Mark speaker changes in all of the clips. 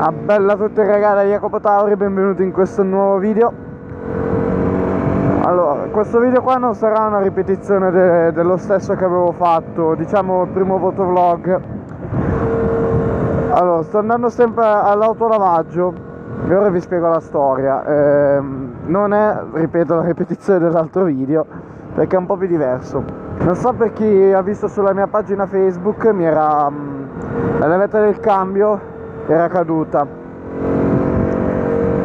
Speaker 1: Ah, bella a tutti ragazzi, da Jacopo Tauri, benvenuti in questo nuovo video. Allora, questo video qua non sarà una ripetizione dello stesso che avevo fatto, diciamo il primo motovlog. Allora, sto andando sempre all'autolavaggio e ora vi spiego la storia. Non è, ripeto, la ripetizione dell'altro video, perché è un po' più diverso. Non so, per chi ha visto sulla mia pagina Facebook, la levetta del cambio era caduta.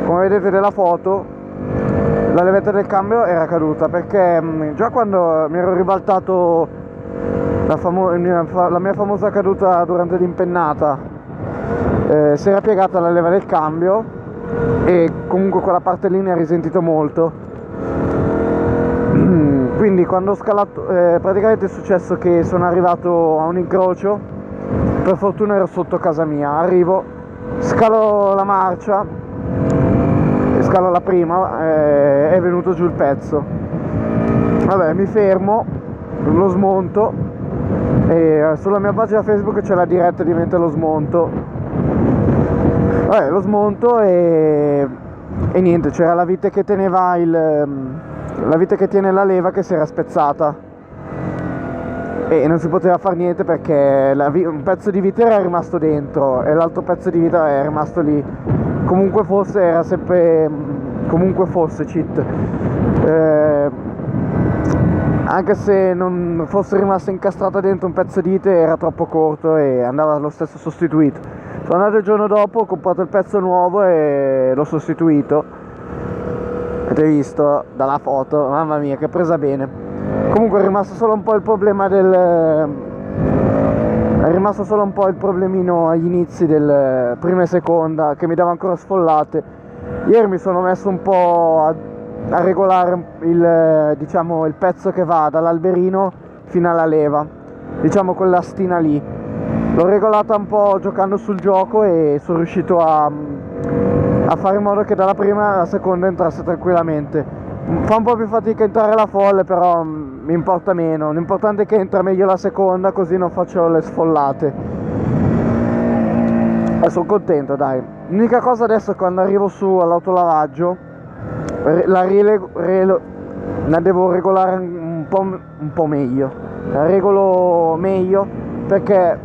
Speaker 1: Come vedete nella foto, la levetta del cambio era caduta perché già quando mi ero ribaltato la mia famosa caduta durante l'impennata, si era piegata la leva del cambio e comunque quella parte lì ne ha risentito molto. Quindi quando ho scalato, praticamente è successo che sono arrivato a un incrocio. Per fortuna ero sotto casa mia, arrivo, scalo la marcia, scalo la prima, è venuto giù il pezzo. Vabbè, mi fermo, lo smonto e sulla mia pagina Facebook c'è la diretta di mentre lo smonto. Vabbè, lo smonto e niente, c'era la vite che teneva la vite che tiene la leva che si era spezzata. E non si poteva fare niente perché un pezzo di vite era rimasto dentro e l'altro pezzo di vite è rimasto lì. Comunque fosse, era sempre cheat. Anche se non fosse rimasto incastrato dentro un pezzo di vite, era troppo corto e andava lo stesso sostituito. Sono andato il giorno dopo, ho comprato il pezzo nuovo e l'ho sostituito. Avete visto dalla foto? Mamma mia, che presa bene. Comunque è rimasto solo un po' il problema è rimasto solo un po' il problemino agli inizi del prima e seconda, che mi dava ancora sfollate. Ieri mi sono messo un po' a regolare il pezzo che va dall'alberino fino alla leva, diciamo quell'astina lì. L'ho regolata un po' giocando sul gioco e sono riuscito a fare in modo che dalla prima alla seconda entrasse tranquillamente. Fa un po' più fatica entrare la folle, però mi importa meno. L'importante è che entra meglio la seconda, così non faccio le sfollate. E sono contento, dai. L'unica cosa adesso è quando arrivo su all'autolavaggio, la devo regolare un po' meglio. La regolo meglio perché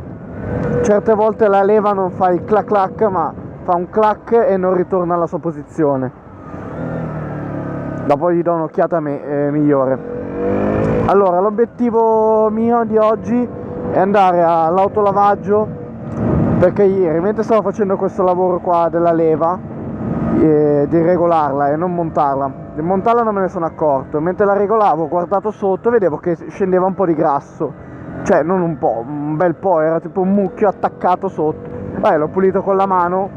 Speaker 1: certe volte la leva non fa il clac clac, ma fa un clac e non ritorna alla sua posizione. Dopo gli do un'occhiata migliore. Allora, l'obiettivo mio di oggi è andare all'autolavaggio, perché ieri, mentre stavo facendo questo lavoro qua della leva, di regolarla e non montarla. Di montarla non me ne sono accorto. Mentre la regolavo, ho guardato sotto e vedevo che scendeva un po' di grasso. Cioè, non un po', un bel po', era tipo un mucchio attaccato sotto. Beh, l'ho pulito con la mano.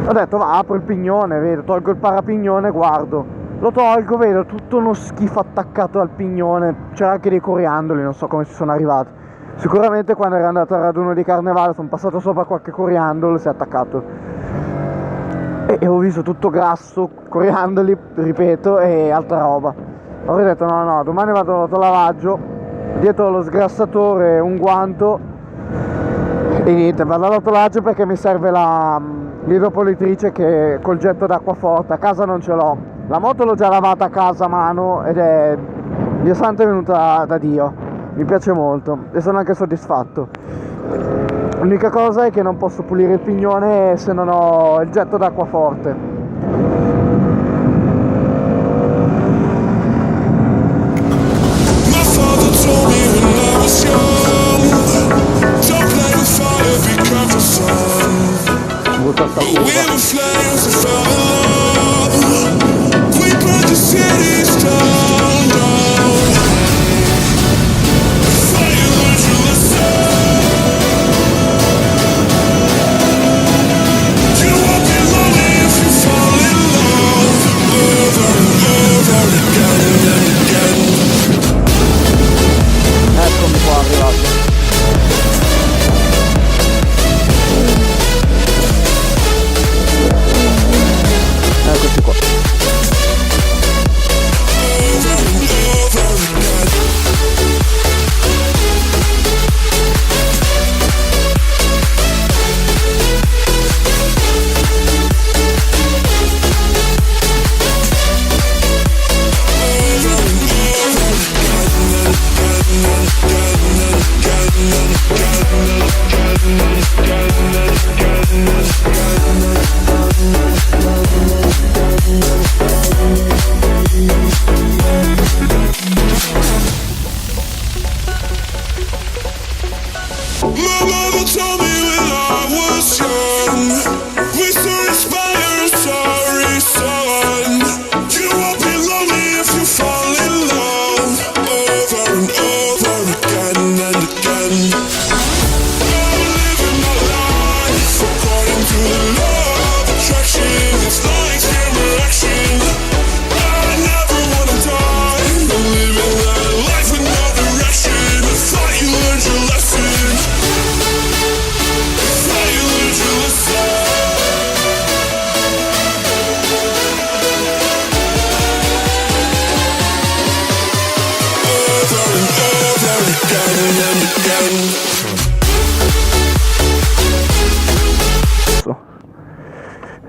Speaker 1: Ho detto, va, apro il pignone, vedo, tolgo il parapignone, guardo. Lo tolgo, vedo tutto uno schifo attaccato al pignone. C'era anche dei coriandoli, non so come ci sono arrivati. Sicuramente quando ero andato al raduno di carnevale sono passato sopra qualche coriandolo e si è attaccato. E ho visto tutto grasso, coriandoli, ripeto, e altra roba. Ho detto no, domani vado all'autolavaggio, dietro lo sgrassatore un guanto e niente, vado all'autolavaggio perché mi serve l'idropolitrice che col getto d'acqua forte. A casa non ce l'ho. La moto l'ho già lavata a casa a mano ed è Dio santo, è venuta da Dio. Mi piace molto e sono anche soddisfatto. L'unica cosa è che non posso pulire il pignone se non ho il getto d'acqua forte. Butta sta eccomi qua arrivato.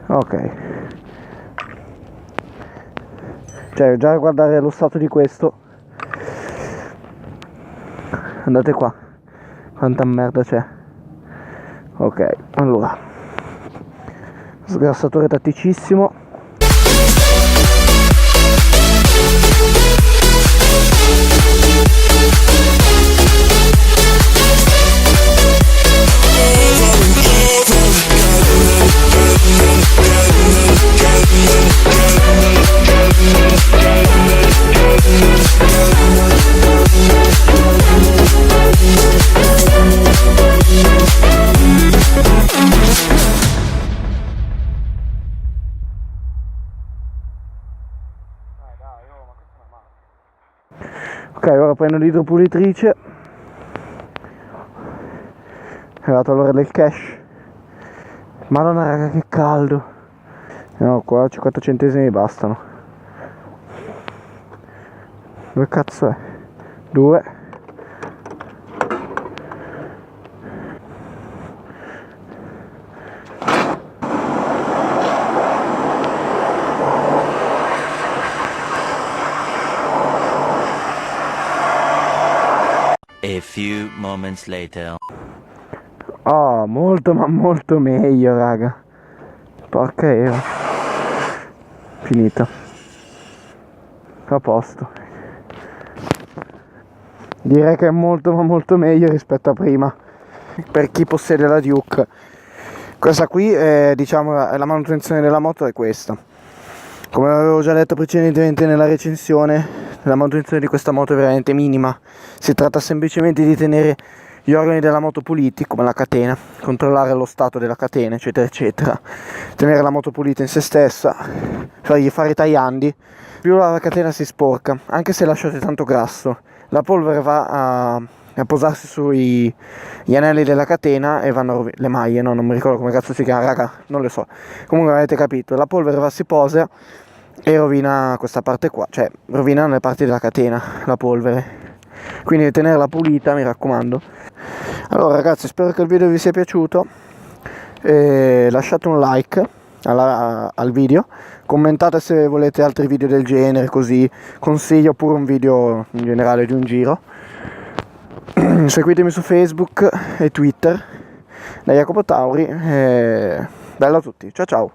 Speaker 1: Ok, cioè già a guardare lo stato di questo, andate qua quanta merda c'è. Ok, allora sgrassatore tatticissimo. Ok, ora prendo l'idropulitrice. È arrivato l'ora del cash. Madonna raga, che caldo. No, qua 50 centesimi bastano. Dove cazzo è? 2.
Speaker 2: A few moments later.
Speaker 1: Oh, molto ma molto meglio raga. Porca io. Finito. A posto. Direi che è molto ma molto meglio rispetto a prima. Per chi possiede la Duke. Questa qui è, diciamo, la manutenzione della moto è questa. Come avevo già detto precedentemente nella recensione, la manutenzione di questa moto è veramente minima. Si tratta semplicemente di tenere gli organi della moto puliti, come la catena, controllare lo stato della catena, eccetera eccetera, tenere la moto pulita in se stessa, fargli fare i tagliandi. Più la catena si sporca, anche se lasciate tanto grasso, la polvere va a posarsi sui gli anelli della catena e vanno le maglie, no, non mi ricordo come cazzo si chiama, raga, non lo so. Comunque avete capito, la polvere va, si posa e rovina questa parte qua, cioè rovina le parti della catena, la polvere. Quindi tenerla pulita, mi raccomando. Allora ragazzi, spero che il video vi sia piaciuto. Lasciate un like al video, commentate se volete altri video del genere, così consiglio, oppure un video in generale di un giro. Seguitemi su Facebook e Twitter da Jacopo Tauri. Bello a tutti, ciao ciao.